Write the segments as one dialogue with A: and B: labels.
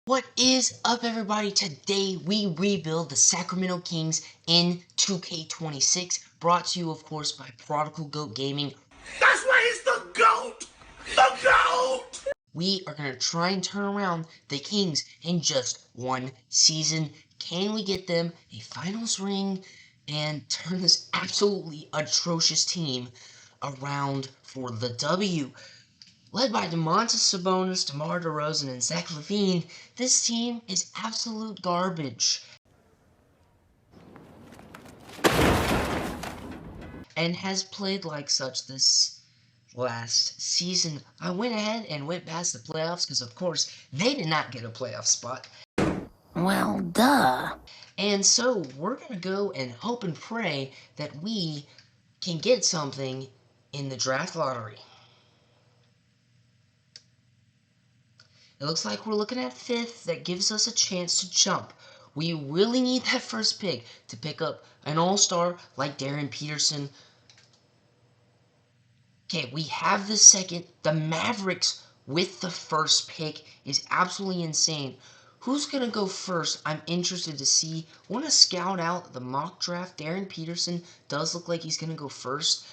A: What is up, everybody? Today we rebuild the Sacramento Kings in 2K26, brought to you, of course, by Prodigal Goat Gaming.
B: That's why he's the GOAT! The GOAT!
A: We are going to try and turn around the Kings in just one season. Can we get them a finals ring and turn this absolutely atrocious team around for the W? Led by Domantas Sabonis, DeMar DeRozan, and Zach LaVine, this team is absolute garbage. And has played like such this last season. I went ahead and went past the playoffs because, of course, they did not get a playoff spot.
C: Well, duh.
A: And so we're going to go and hope and pray that we can get something in the draft lottery. It looks like we're looking at 5th. That gives us a chance to jump. We really need that first pick to pick up an all-star like Darren Peterson. Okay, we have the second. The Mavericks with the first pick is absolutely insane. Who's going to go first? I'm interested to see. Want to scout out the mock draft. Darren Peterson does look like he's going to go first.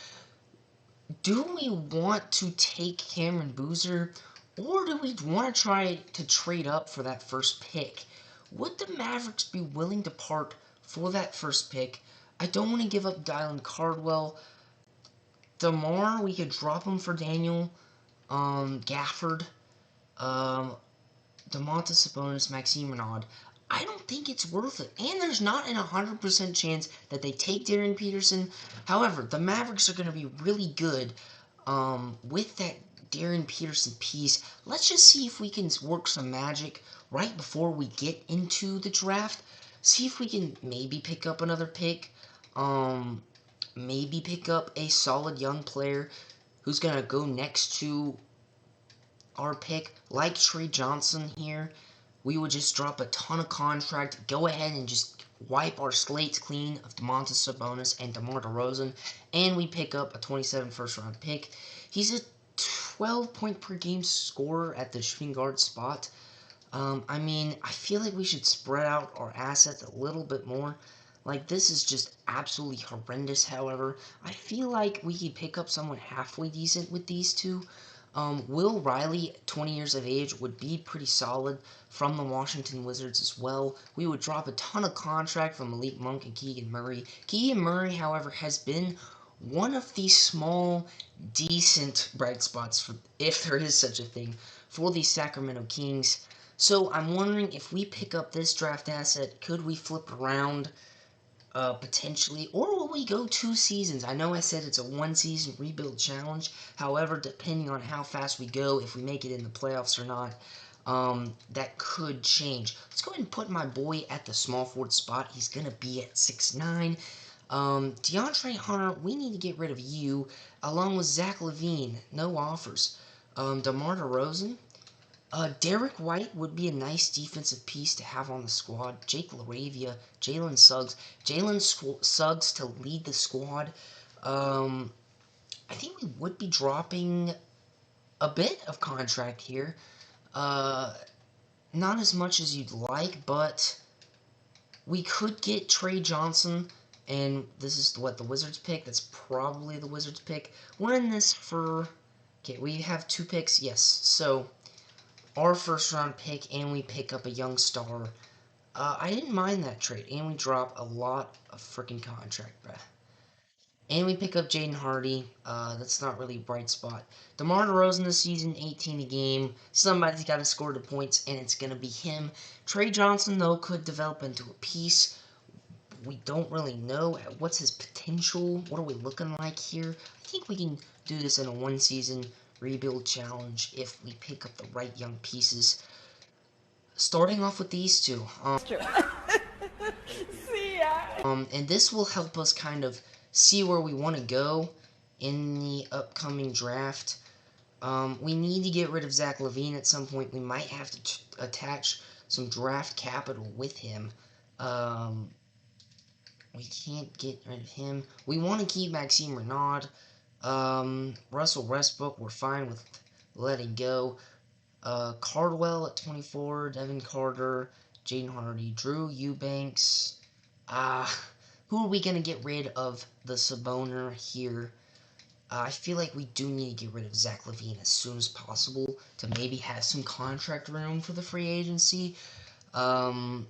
A: Do we want to take Cameron Boozer? Or do we want to try to trade up for that first pick? Would the Mavericks be willing to part for that first pick? I don't want to give up Dylan Cardwell. DeMar, we could drop him for Daniel Gafford. Domantas Sabonis, Maxime Renaud. I don't think it's worth it. And there's not an 100% chance that they take Darren Peterson. However, the Mavericks are going to be really good with that Darren Peterson piece. Let's just see if we can work some magic right before we get into the draft. See if we can maybe pick up another pick. Maybe pick up a solid young player who's going to go next to our pick, like Trey Johnson here. We would just drop a ton of contract, go ahead and just wipe our slates clean of Domantas Sabonis and DeMar DeRozan, and we pick up a 27 first-round pick. He's a 12-point-per-game scorer at the shooting guard spot. I mean, I feel like we should spread out our assets a little bit more. Like, this is just absolutely horrendous, however. I feel like we could pick up someone halfway decent with these two. Will Riley, 20 years of age, would be pretty solid from the Washington Wizards as well. We would drop a ton of contract from Malik Monk and Keegan Murray. Keegan Murray, however, has been one of the small, decent bright spots, for, if there is such a thing, for the Sacramento Kings. So I'm wondering if we pick up this draft asset, could we flip around potentially, or will we go 2 seasons? I know I said it's a 1-season rebuild challenge. However, depending on how fast we go, if we make it in the playoffs or not, that could change. Let's go ahead and put my boy at the small forward spot. He's going to be at 6'9". DeAndre Hunter, we need to get rid of you, along with Zach LaVine. No offers. DeMar DeRozan. Derek White would be a nice defensive piece to have on the squad. Jake LaRavia, Jalen Suggs. Suggs to lead the squad. I think we would be dropping a bit of contract here. Not as much as you'd like, but we could get Trey Johnson, and this is what the Wizards pick. That's probably the Wizards pick. We're in this for... Okay, we have 2 picks. Yes, so our first-round pick, and we pick up a young star. I didn't mind that trade, and we drop a lot of freaking contract, bruh. And we pick up Jaden Hardy. That's not really a bright spot. DeMar DeRozan this season, 18 a game. Somebody's got to score the points, and it's going to be him. Trey Johnson, though, could develop into a piece. We don't really know what's his potential. What are we looking like here? I think we can do this in a 1-season rebuild challenge if we pick up the right young pieces. Starting off with these two. And this will help us kind of see where we want to go in the upcoming draft. We need to get rid of Zach LaVine at some point. We might have to attach some draft capital with him. We can't get rid of him. We want to keep Maxime Renaud. Russell Westbrook, we're fine with letting go. Cardwell at 24, Devin Carter, Jaden Hardy, Drew Eubanks. Who are we going to get rid of the Saboner here? I feel like we do need to get rid of Zach LaVine as soon as possible to maybe have some contract room for the free agency. Nick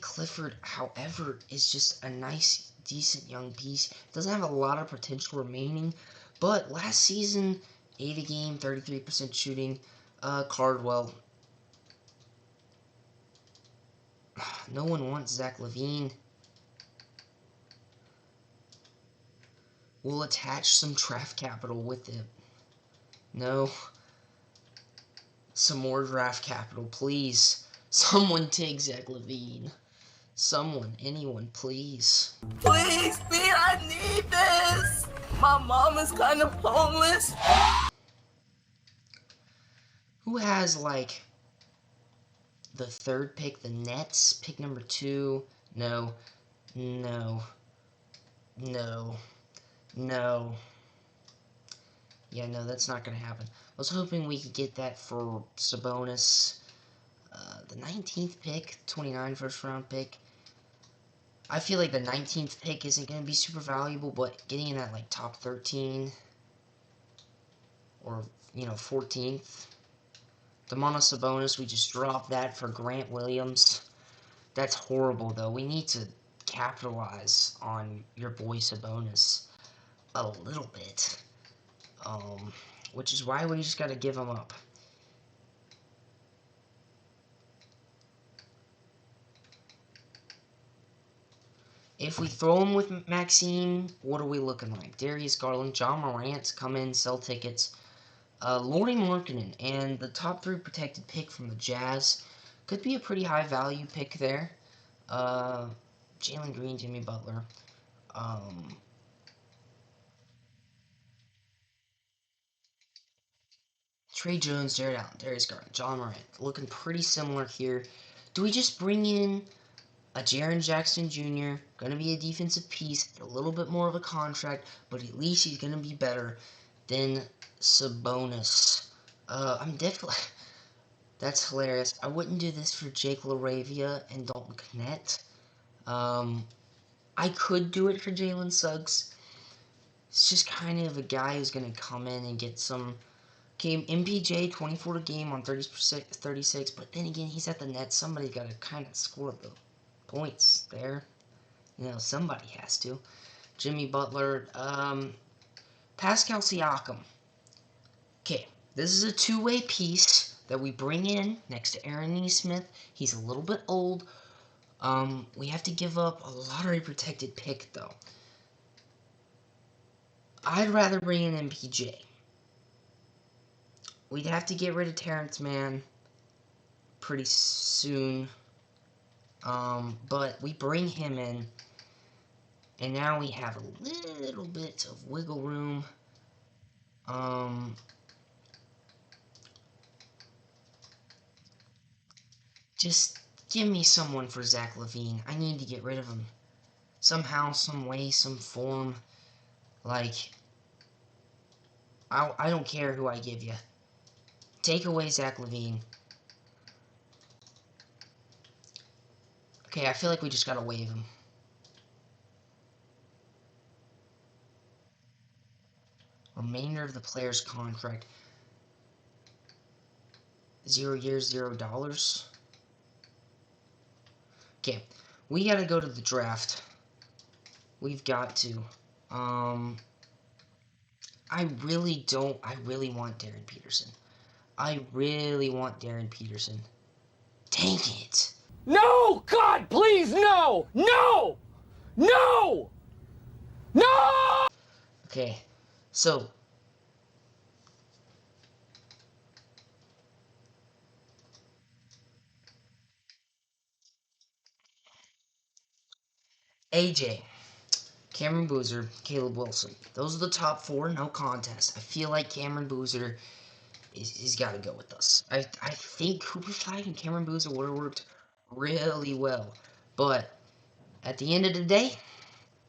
A: Clifford, however, is just a nice, decent young piece. Doesn't have a lot of potential remaining, but last season, 8 a game, 33% shooting. Cardwell. No one wants Zach LaVine. We'll attach some draft capital with it. No. Some more draft capital, please. Someone take Zach LaVine. Someone, anyone, please.
B: Please, me, I need this. My mom is kind of homeless.
A: Who has, like, the third pick? The Nets, pick number 2. No. No. No. No. Yeah, no, that's not going to happen. I was hoping we could get that for Sabonis. The 19th pick, 29 first round pick. I feel like the 19th pick isn't going to be super valuable, but getting in that, like, top 13 or, 14th. Demonis Sabonis, we just dropped that for Grant Williams. That's horrible, though. We need to capitalize on your boy Sabonis a little bit. Which is why we just got to give him up. If we throw him with Maxime, what are we looking like? Darius Garland, John Morant, come in, sell tickets. Lauri Markkanen, and the top 3 protected pick from the Jazz. Could be a pretty high value pick there. Jalen Green, Jimmy Butler. Trey Jones, Jared Allen, Darius Garland, John Morant. Looking pretty similar here. Do we just bring in a Jaren Jackson Jr., going to be a defensive piece, a little bit more of a contract, but at least he's going to be better than Sabonis. I'm definitely... That's hilarious. I wouldn't do this for Jake LaRavia and Dalton Knet. I could do it for Jalen Suggs. It's just kind of a guy who's going to come in and get some... Okay, MPJ, 24 a game on 36, but then again, he's at the net. Somebody's got to kind of score the points there. Somebody has to. Jimmy Butler, Pascal Siakam. Okay, this is a two-way piece that we bring in next to Aaron Nesmith. He's a little bit old. We have to give up a lottery-protected pick, though. I'd rather bring in MPJ. We'd have to get rid of Terrence Mann pretty soon. But we bring him in, and now we have a little bit of wiggle room. Just give me someone for Zach LaVine. I need to get rid of him. Somehow, some way, some form. Like, I don't care who I give you. Take away Zach LaVine. Okay, I feel like we just gotta waive him. Remainder of the player's contract. 0 years, $0. Okay, we gotta go to the draft. We've got to. I really want Darren Peterson. I really want Darren Peterson. Dang it.
D: No! God, please, no! No! No! No!
A: Okay, so AJ, Cameron Boozer, Caleb Wilson. Those are the top 4, no contest. I feel like Cameron Boozer he's got to go with us. I think Cooper Flag and Cameron Boozer would have worked really well. But at the end of the day,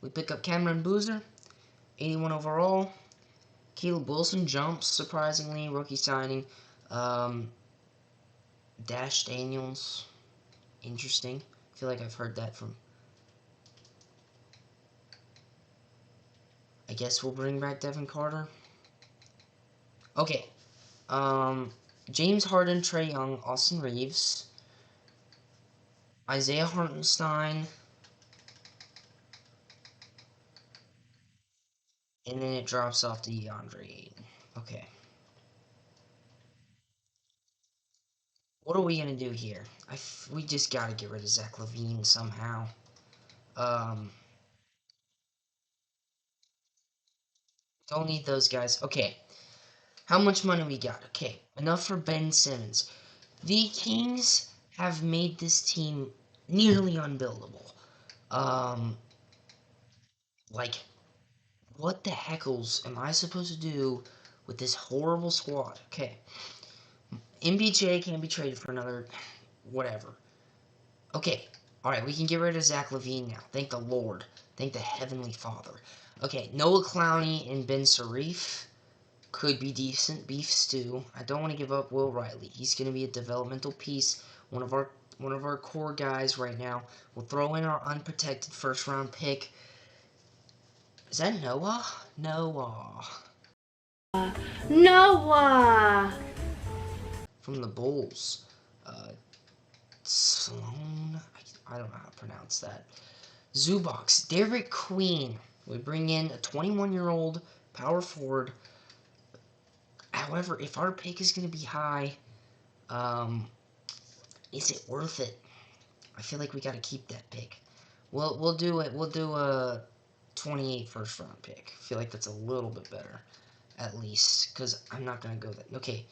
A: we pick up Cameron Boozer, 81 overall. Caleb Wilson jumps, surprisingly, rookie signing. Dash Daniels, interesting. I feel like I've heard that from... I guess we'll bring back Devin Carter. Okay. James Harden, Trae Young, Austin Reeves, Isaiah Hartenstein, and then it drops off to DeAndre Ayton. Okay. What are we gonna do here? We just gotta get rid of Zach LaVine somehow. Don't need those guys. Okay. How much money we got? Okay. Enough for Ben Simmons. The Kings have made this team nearly unbuildable. Like, what the heckles am I supposed to do with this horrible squad? Okay. MBJ can be traded for another whatever. Okay. Alright, we can get rid of Zach LaVine now. Thank the Lord. Thank the Heavenly Father. Okay, Noah Clowney and Ben Sarif could be decent beef stew. I don't want to give up Will Riley. He's going to be a developmental piece. One of our core guys right now. We'll throw in our unprotected first round pick. Is that Noah? Noah.
E: Noah!
A: From the Bulls. Sloan? I don't know how to pronounce that. Zubox. Derek Queen. We bring in a 21-year-old power forward. However, if our pick is going to be high, is it worth it? I feel like we got to keep that pick. We'll do it. We'll do a 28 first round pick. I feel like that's a little bit better, at least, because I'm not gonna go that. Okay,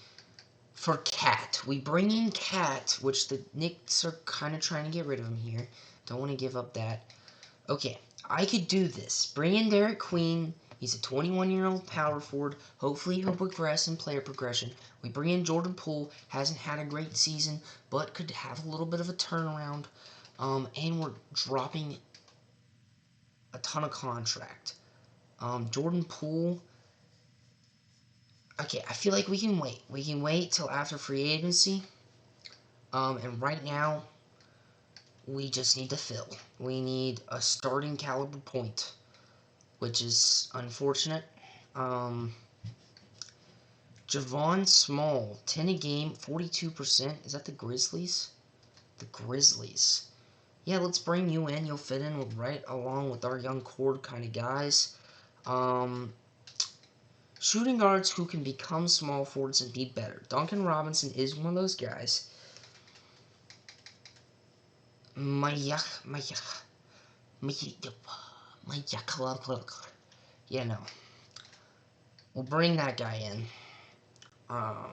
A: for Cat, we bring in Cat, which the Knicks are kind of trying to get rid of him here. Don't want to give up that. Okay, I could do this. Bring in Derek Queen. He's a 21-year-old power forward. Hopefully he'll progress in player progression. We bring in Jordan Poole. Hasn't had a great season, but could have a little bit of a turnaround. And we're dropping a ton of contract. Jordan Poole. Okay, I feel like we can wait. We can wait till after free agency. And right now, we just need to fill. We need a starting caliber point, which is unfortunate. Javon Small, 10 a game, 42%. Is that the Grizzlies? The Grizzlies. Yeah, let's bring you in. You'll fit in right along with our young core kind of guys. Shooting guards who can become small forwards and be better. Duncan Robinson is one of those guys. Yeah, no. We'll bring that guy in. A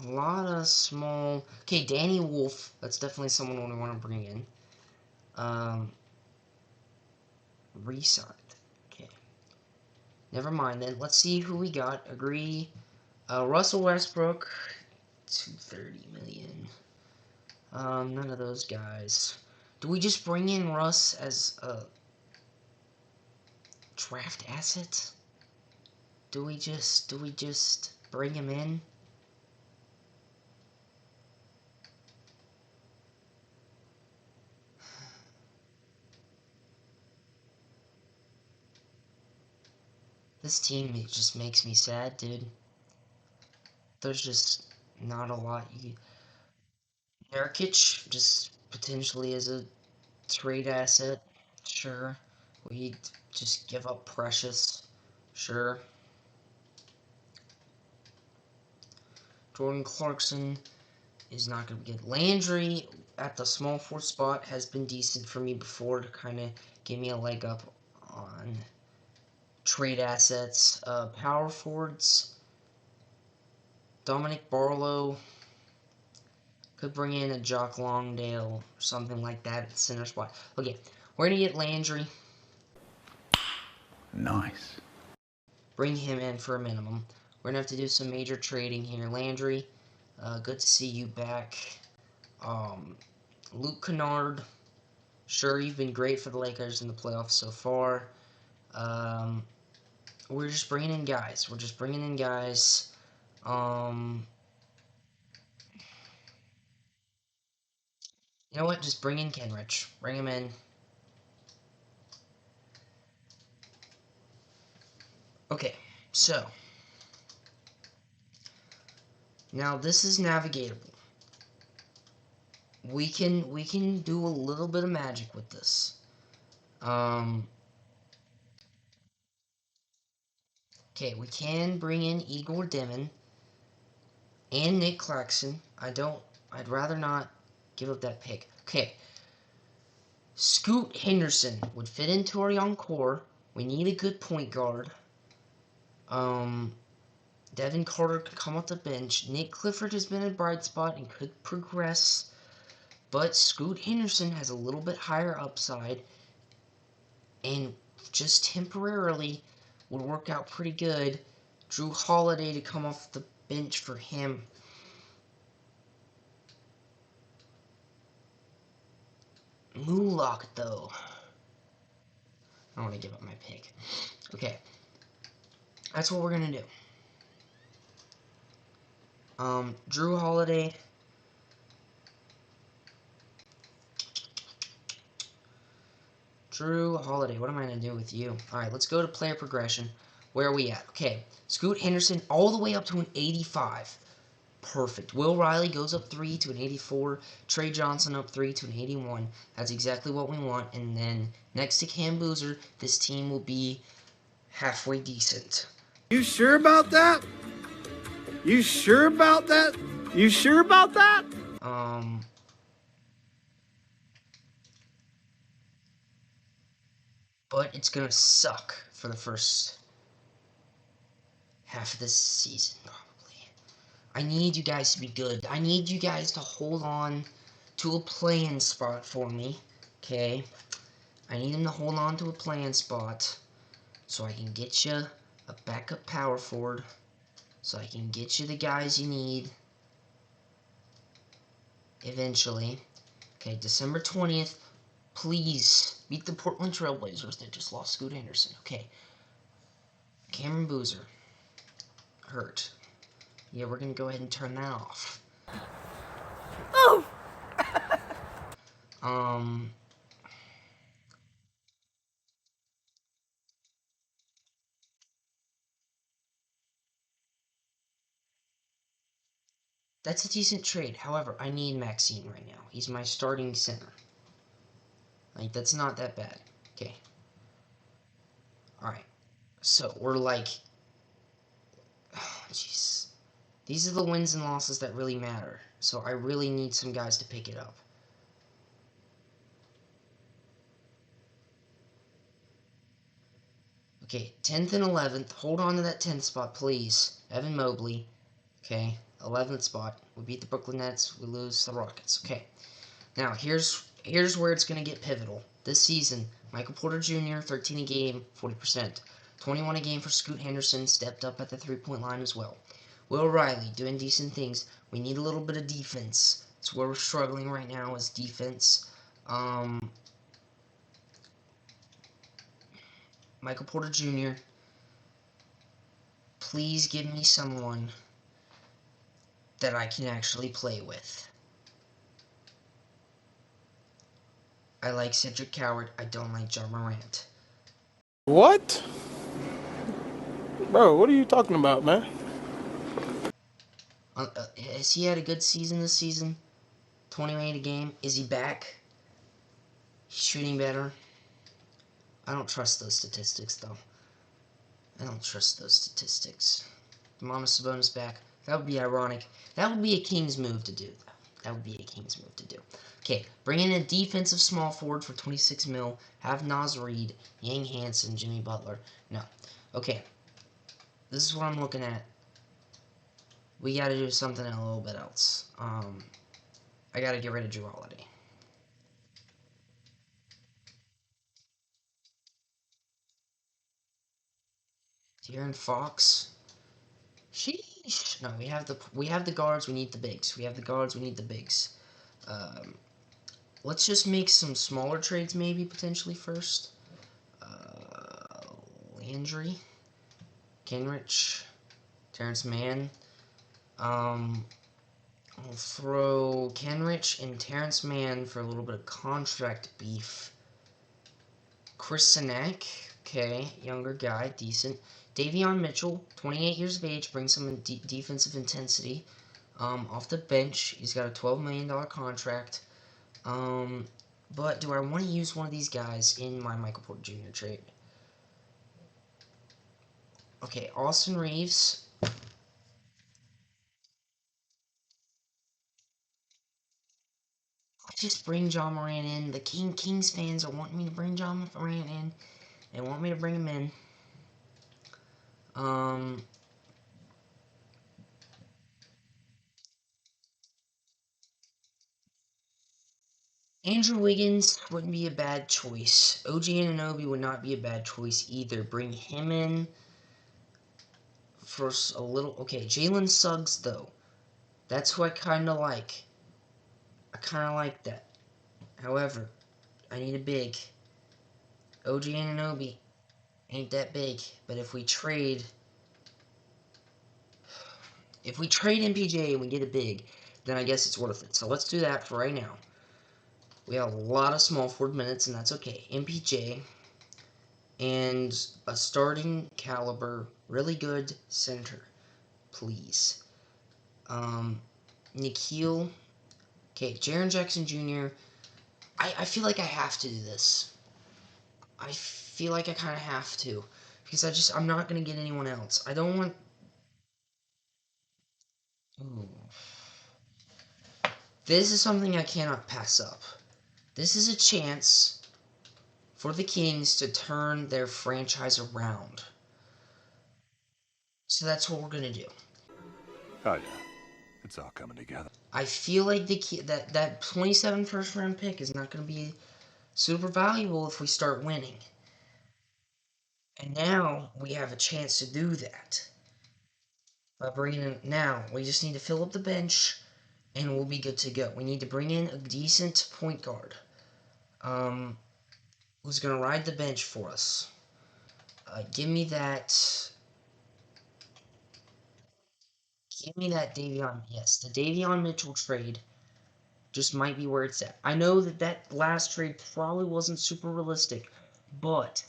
A: lot of small... Okay, Danny Wolf. That's definitely someone we want to bring in. Resigned. Okay. Never mind then. Let's see who we got. Agree. Russell Westbrook. 230 million. None of those guys. Do we just bring in Russ as a draft asset? Do we just bring him in? This team, it just makes me sad, dude. There's just not a lot. Nurkic, just potentially as a trade asset, sure. We just give up Precious, sure. Jordan Clarkson is not going to be good. Landry at the small forward spot has been decent for me before to kind of give me a leg up on trade assets. Power forwards, Dominic Barlow. Could bring in a Jock Longdale or something like that at the center spot. Okay, we're going to get Landry.
F: Nice.
A: Bring him in for a minimum. We're going to have to do some major trading here. Landry, good to see you back. Luke Kennard. Sure, you've been great for the Lakers in the playoffs so far. we're just bringing in guys. You know what? Just bring in Kenrich. Bring him in. Okay, so now this is navigatable. We can do a little bit of magic with this. Okay, we can bring in Igor Dimin and Nick Claxton. I'd rather not give up that pick. Okay. Scoot Henderson would fit into our young core. We need a good point guard. Devin Carter could come off the bench. Nick Clifford has been a bright spot and could progress. But Scoot Henderson has a little bit higher upside. And just temporarily would work out pretty good. Drew Holiday to come off the bench for him. Mulak, though. I don't want to give up my pick. Okay. That's what we're going to do. Drew Holiday. Drew Holiday. What am I going to do with you? Alright, let's go to player progression. Where are we at? Okay. Scoot Henderson all the way up to an 85. Perfect. Will Riley goes up 3 to an 84. Trey Johnson up 3 to an 81. That's exactly what we want. And then next to Cam Boozer, this team will be halfway decent.
E: You sure about that? You sure about that? You sure about that?
A: But it's gonna suck for the first half of this season, probably. I need you guys to be good. I need you guys to hold on to a playing spot for me, okay? I need them to hold on to a playing spot so I can get you a backup power forward, so I can get you the guys you need eventually. Okay, December 20th, please beat the Portland Trailblazers that just lost Scoot Henderson. Okay, Cameron Boozer hurt. Yeah, we're gonna go ahead and turn that off.
B: Oh!
A: That's a decent trade. However, I need Maxine right now. He's my starting center. Like, that's not that bad. Okay. Alright. So, we're like... Oh, jeez. These are the wins and losses that really matter. So, I really need some guys to pick it up. Okay, 10th and 11th. Hold on to that 10th spot, please. Evan Mobley. Okay, 11th spot. We beat the Brooklyn Nets. We lose the Rockets. Okay. Now, here's where it's going to get pivotal. This season, Michael Porter Jr., 13 a game, 40%. 21 a game for Scoot Henderson, stepped up at the three-point line as well. Will Riley, doing decent things. We need a little bit of defense. That's where we're struggling right now is defense. Michael Porter Jr., please give me someone that I can actually play with. I like Cedric Coward. I don't like John Morant.
F: What? Bro, what are you talking about, man?
A: Has he had a good season this season? 28 a game. Is he back? He's shooting better. I don't trust those statistics, though. I don't trust those statistics. Domantas Sabonis back. That would be ironic. That would be a Kings move to do, though. That would be a Kings move to do. Okay, bring in a defensive small forward for 26 mil. Have Naz Reid, Yang Hansen, Jimmy Butler. No. Okay. This is what I'm looking at. We gotta do something a little bit else. I gotta get rid of Drew Holiday. De'Aaron Fox. Sheesh. No, we have the guards. We need the bigs. We have the guards. We need the bigs. Let's just make some smaller trades, maybe potentially first. Landry. Kenrich, Terrence Mann. I'll throw Kenrich and Terrence Mann for a little bit of contract beef. Chris Sinek, okay, younger guy, decent. Davion Mitchell, 28 years of age, brings some defensive intensity. Off the bench, he's got a $12 million contract. But do I want to use one of these guys in my Michael Porter Jr. trade? Okay, Austin Reeves. Just bring John Moran in. The Kings fans are wanting me to bring John Moran in. They want me to bring him in. Andrew Wiggins wouldn't be a bad choice. OG Anunoby would not be a bad choice either. Bring him in for a little. Okay, Jalen Suggs, though. That's who I kind of like. I kind of like that. However, I need a big. OG Anunoby ain't that big. But if we trade MPJ and we get a big, then I guess it's worth it. So let's do that for right now. We have a lot of small forward minutes, and that's okay. MPJ and a starting caliber, really good center, please. Nikhil. Okay, Jaren Jackson Jr. I feel like I have to do this. I feel like I kind of have to. Because I'm not going to get anyone else. I don't want... Ooh. This is something I cannot pass up. This is a chance for the Kings to turn their franchise around. So that's what we're going to do.
G: Oh, yeah. It's all coming together.
A: I feel like that 27 first round pick is not going to be super valuable if we start winning. And now we have a chance to do that. By bringing in, now we just need to fill up the bench and we'll be good to go. We need to bring in a decent point guard. Who's going to ride the bench for us? Give me that Davion. Yes, the Davion Mitchell trade just might be where it's at. I know that last trade probably wasn't super realistic, but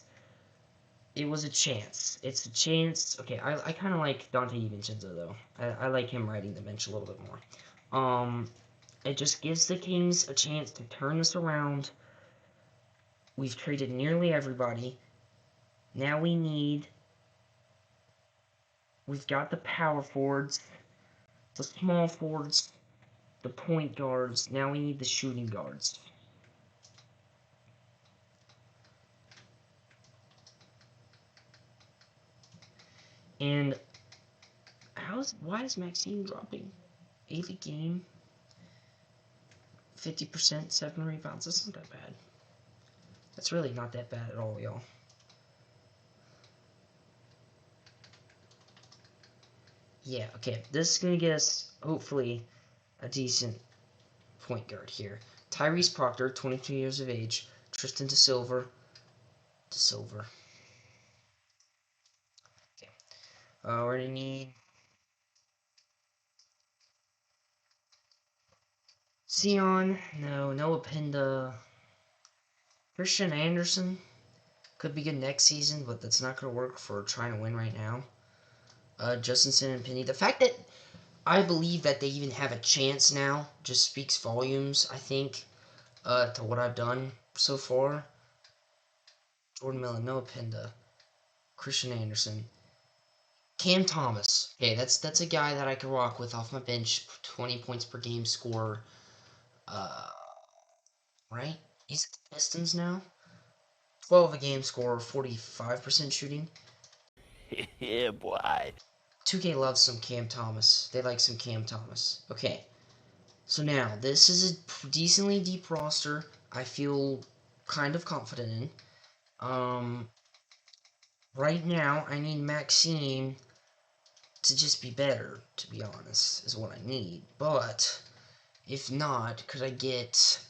A: it was a chance. It's a chance. Okay, I kind of like Dante DiVincenzo, though. I like him riding the bench a little bit more. It just gives the Kings a chance to turn this around. We've traded nearly everybody. Now we've got the power forwards, the small forwards, the point guards. Now we need the shooting guards. And why is Maxime dropping? 8 a game, 50%, 7 rebounds. That's not that bad. That's really not that bad at all, y'all. Yeah, okay. This is going to get us, hopefully, a decent point guard here. Tyrese Proctor, 22 years of age. Tristan DeSilver. Okay. We're going to need Sion. No. Noah Pinda. Christian Anderson. Could be good next season, but that's not going to work for trying to win right now. Justin and Penny. The fact that I believe that they even have a chance now just speaks volumes, I think, to what I've done so far. Jordan Miller, Noah Pinda, Christian Anderson, Cam Thomas. Okay, that's a guy that I can rock with off my bench. 20 points per game scorer. Right? He's at the Pistons now. 12 a game scorer, 45% shooting.
G: Yeah, boy.
A: 2K loves some Cam Thomas. They like some Cam Thomas. Okay. So now, this is a decently deep roster. I feel kind of confident in. Right now, I need Maxime to just be better, to be honest, is what I need. But, if not, could I get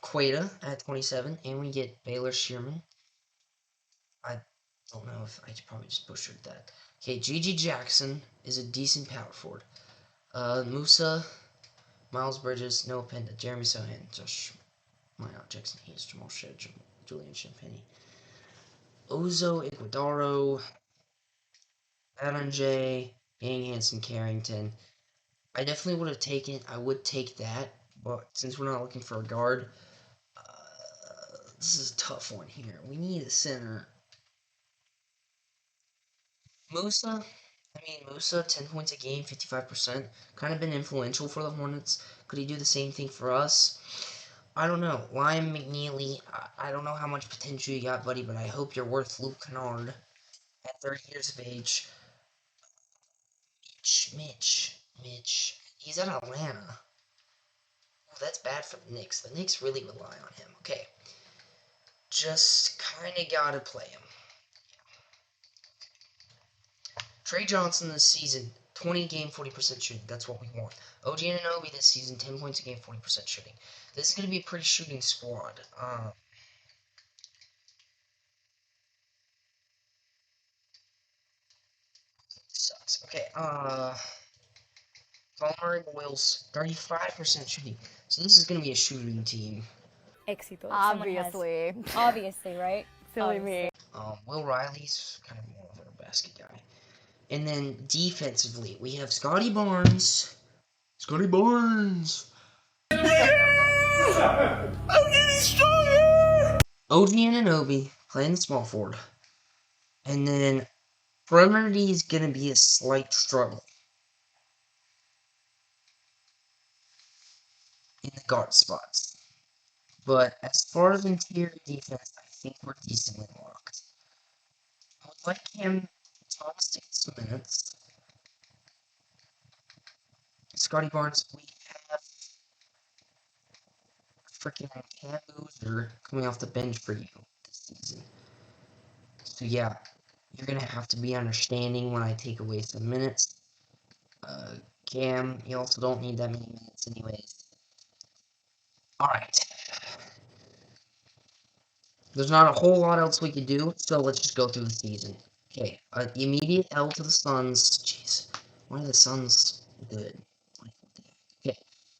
A: Queta at 27, and we get Baylor Shearman? I don't know if I probably just butchered that. Okay, Gigi Jackson is a decent power forward. Musa, Miles Bridges, Noah Penda, Jeremy Sohan, Josh Minot, Jackson Hayes, Jamal Shedd, Julian Champagny, Ozo Iguodaro, Adam J, Yang Hansen, Carrington. I definitely I would take that, but since we're not looking for a guard, this is a tough one here. We need a center. Musa, Musa, 10 points a game, 55%. Kind of been influential for the Hornets. Could he do the same thing for us? I don't know. Ryan McNeely, I don't know how much potential you got, buddy, but I hope you're worth Luke Kennard at 30 years of age. Mitch. He's at Atlanta. Oh, that's bad for the Knicks. The Knicks really rely on him. Okay. Just kind of got to play him. Trey Johnson this season, 20 game, 40% shooting. That's what we want. OG Anunoby this season, 10 points a game, 40% shooting. This is going to be a pretty shooting squad. Sucks. Okay, Palmer Boyles, 35% shooting. So this is going to be a shooting team.
H: Éxito.
I: Obviously.
H: Obviously, right?
I: Silly me.
A: Will Riley's kind of more of a basket guy. And then defensively, we have Scotty Barnes.
B: I'm getting stronger!
A: OG Anunoby playing the small forward. And then perimeter is going to be a slight struggle in the guard spots. But as far as interior defense, I think we're decently locked. I would like Cam Thomas to get some minutes. Scotty Barnes, we have freaking Cam Boozer coming off the bench for you this season. So yeah, you're going to have to be understanding when I take away some minutes. Cam, you also don't need that many minutes anyways. Alright. There's not a whole lot else we could do, so let's just go through the season. Okay, immediate L to the Suns. Jeez, why are the Suns good? Okay,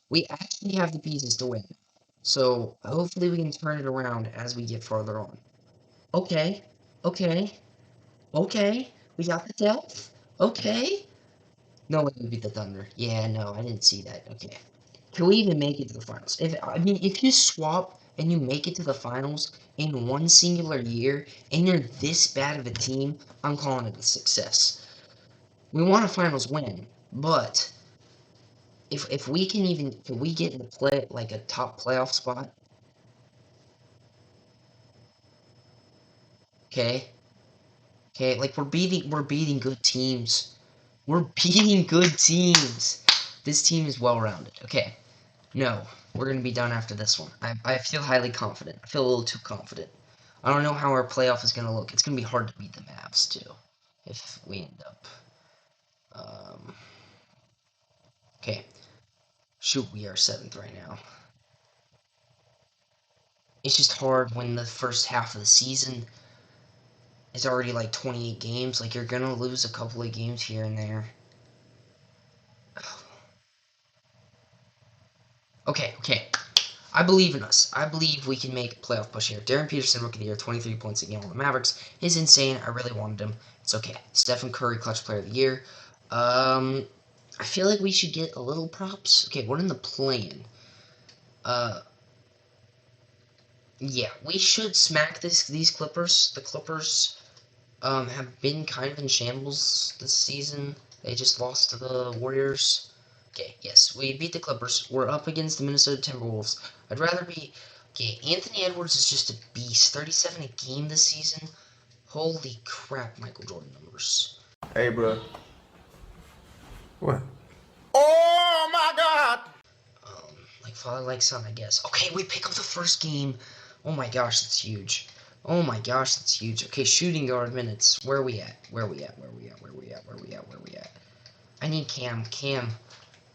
A: we actually have the pieces to win. So, hopefully we can turn it around as we get farther on. Okay, we got the depth. Okay. No way we beat the Thunder. Yeah, no, I didn't see that. Okay. Can we even make it to the finals? If you swap and you make it to the finals in one singular year and you're this bad of a team, I'm calling it a success. We want a finals win, but if we can we get into play like a top playoff spot? Okay, like we're beating good teams. We're beating good teams. This team is well rounded. Okay. No, we're going to be done after this one. I feel highly confident. I feel a little too confident. I don't know how our playoff is going to look. It's going to be hard to beat the Mavs, too, if we end up. Okay. Shoot, we are 7th right now. It's just hard when the first half of the season is already like 28 games. Like, you're going to lose a couple of games here and there. Okay. I believe in us. I believe we can make a playoff push here. Darren Peterson, Rookie of the Year, 23 points a game on the Mavericks. Is insane. I really wanted him. It's okay. Stephen Curry, Clutch Player of the Year. I feel like we should get a little props. Okay, we're in the play-in. Yeah, we should smack these Clippers. The Clippers have been kind of in shambles this season. They just lost to the Warriors. Okay, yes, we beat the Clippers. We're up against the Minnesota Timberwolves. I'd rather be... Okay, Anthony Edwards is just a beast. 37 a game this season. Holy crap, Michael Jordan numbers.
E: Hey, bro. What? Oh, my God!
A: Like father, like son, I guess. Okay, we pick up the first game. Oh my gosh, that's huge. Okay, shooting guard minutes. Where are we at? I need Cam.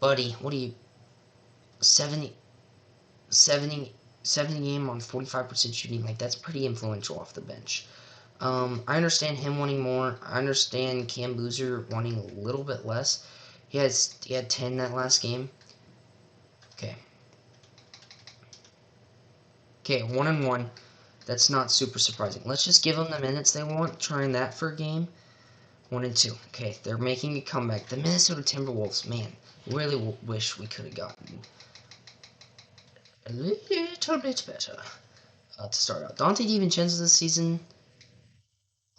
A: Buddy, what are you... 70 game on 45% shooting, like, that's pretty influential off the bench. I understand him wanting more. I understand Cam Boozer wanting a little bit less. He had 10 that last game. Okay. Okay, 1-1. That's not super surprising. Let's just give them the minutes they want. Trying that for a game. 1-2. Okay, they're making a comeback. The Minnesota Timberwolves, man, really wish we could have gotten a little bit better to start out. Dante DiVincenzo this season,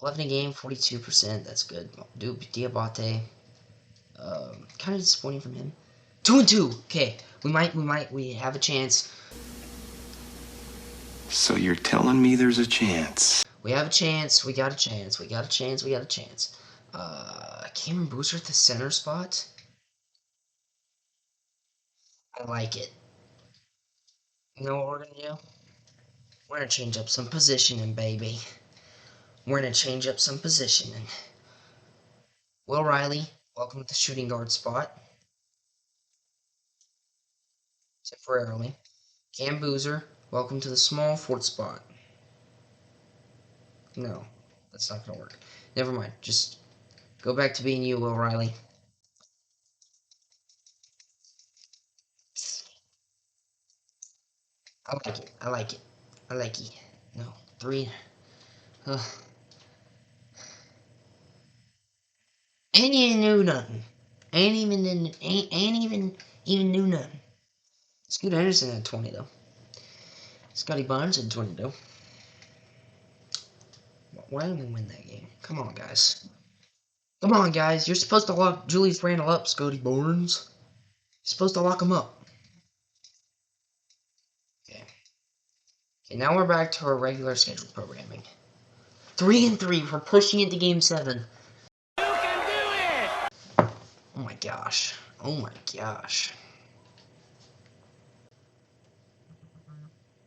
A: 11 a game, 42%. That's good. Diabate, kind of disappointing from him. 2-2. Okay, we have a chance.
I: So you're telling me there's a chance?
A: We have a chance. We got a chance. We got a chance. We got a chance. Cameron Boozer at the center spot. I like it. You know what we're gonna do? We're gonna change up some positioning, baby. We're gonna change up some positioning. Will Riley, welcome to the shooting guard spot. Temporarily. Cam Boozer, welcome to the small forward spot. No, that's not gonna work. Never mind. Just go back to being you, Will Riley. I like it. I like it. I like it. No, 3. Ain't even knew nothing. Ain't even knew nothing. Scoot Henderson had 20 though. Scotty Barnes had 20 though. Why didn't we win that game? Come on, guys. Come on, guys. You're supposed to lock Julius Randle up, Scotty Barnes. You're supposed to lock him up. Okay. Okay, now we're back to our regular scheduled programming. 3-3. We're pushing it to Game 7.
D: You can do it!
A: Oh my gosh. Oh my gosh.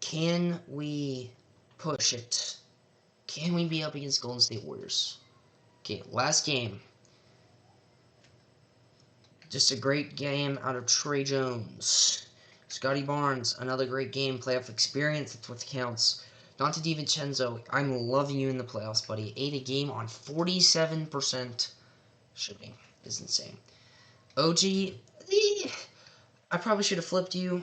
A: Can we push it? Can we be up against Golden State Warriors? Okay, last game. Just a great game out of Trey Jones. Scotty Barnes, another great game. Playoff experience, that's what counts. Dante DiVincenzo, I'm loving you in the playoffs, buddy. 8 a game on 47% shooting. Is insane. OG, I probably should have flipped you.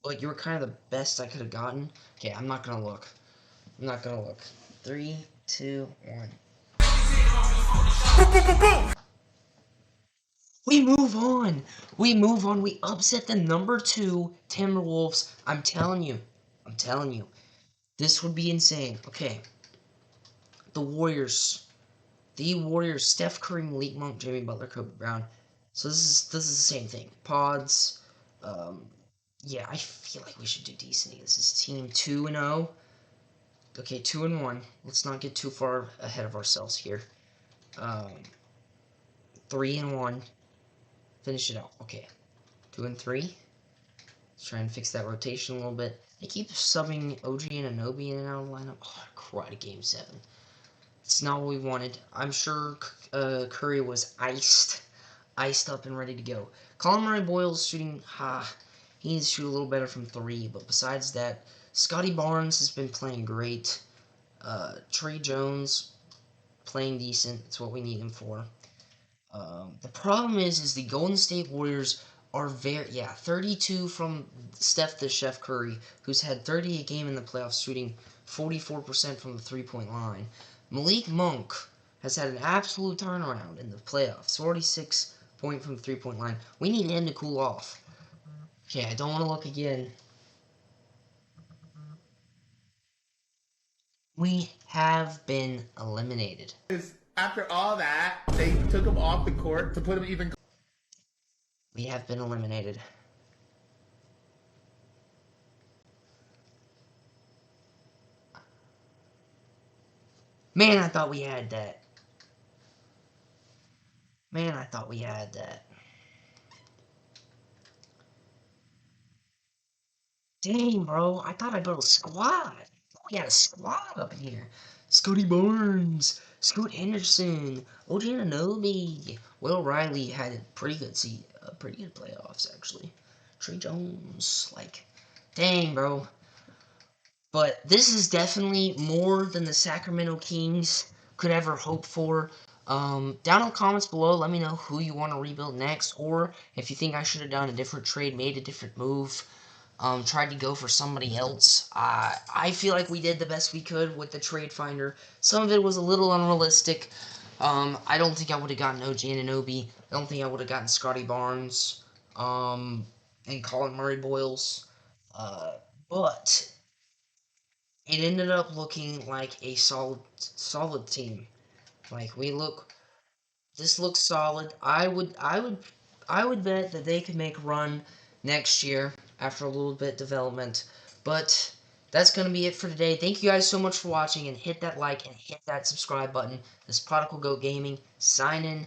A: But you were kind of the best I could have gotten. Okay, I'm not gonna look. I'm not gonna look. 3, 2, 1. We move on. We move on. We upset the number 2 Timberwolves. I'm telling you. I'm telling you. This would be insane. Okay. The Warriors. The Warriors. Steph Curry, Malik Monk, Jimmy Butler, Kobe Brown. So this is the same thing. Pods. Yeah, I feel like we should do decent. This is team 2-0. Okay, 2-1. Let's not get too far ahead of ourselves here. 3-1. Finish it out. Okay. 2-3. Let's try and fix that rotation a little bit. They keep subbing OG and Anunoby in and out of the lineup. Oh, I cried at Game 7. It's not what we wanted. I'm sure Curry was iced up and ready to go. Colin Murray-Boyle's shooting, he needs to shoot a little better from 3, but besides that, Scotty Barnes has been playing great. Trey Jones playing decent. That's what we need him for. The problem is the Golden State Warriors are 32 from Steph the Chef Curry, who's had 30 a game in the playoffs, shooting 44% from the three-point line. Malik Monk has had an absolute turnaround in the playoffs, 46 point from the three-point line. We need him to cool off. Okay, I don't want to look again. We have been eliminated.
J: After all that, they took him off the court to put him even.
A: We have been eliminated. Man, I thought we had that. Man, I thought we had that. Dang, bro. I thought I built a squad. We had a squad up in here. Scotty Barnes, Scoot Henderson, OG Anunoby. Will Riley had a pretty good playoffs, actually. Trey Jones, like, dang, bro. But this is definitely more than the Sacramento Kings could ever hope for. Down in the comments below, let me know who you want to rebuild next, or if you think I should have done a different trade, made a different move, tried to go for somebody else. I feel like we did the best we could with the trade finder. Some of it was a little unrealistic. I don't think I would have gotten OG Anunoby. I don't think I would have gotten Scotty Barnes, and Colin Murray Boyles. But it ended up looking like a solid team. Like this looks solid. I would bet that they could make a run next year after a little bit of development. But that's gonna be it for today. Thank you guys so much for watching, and hit that like and hit that subscribe button. This Prodigal Goat Gaming signing.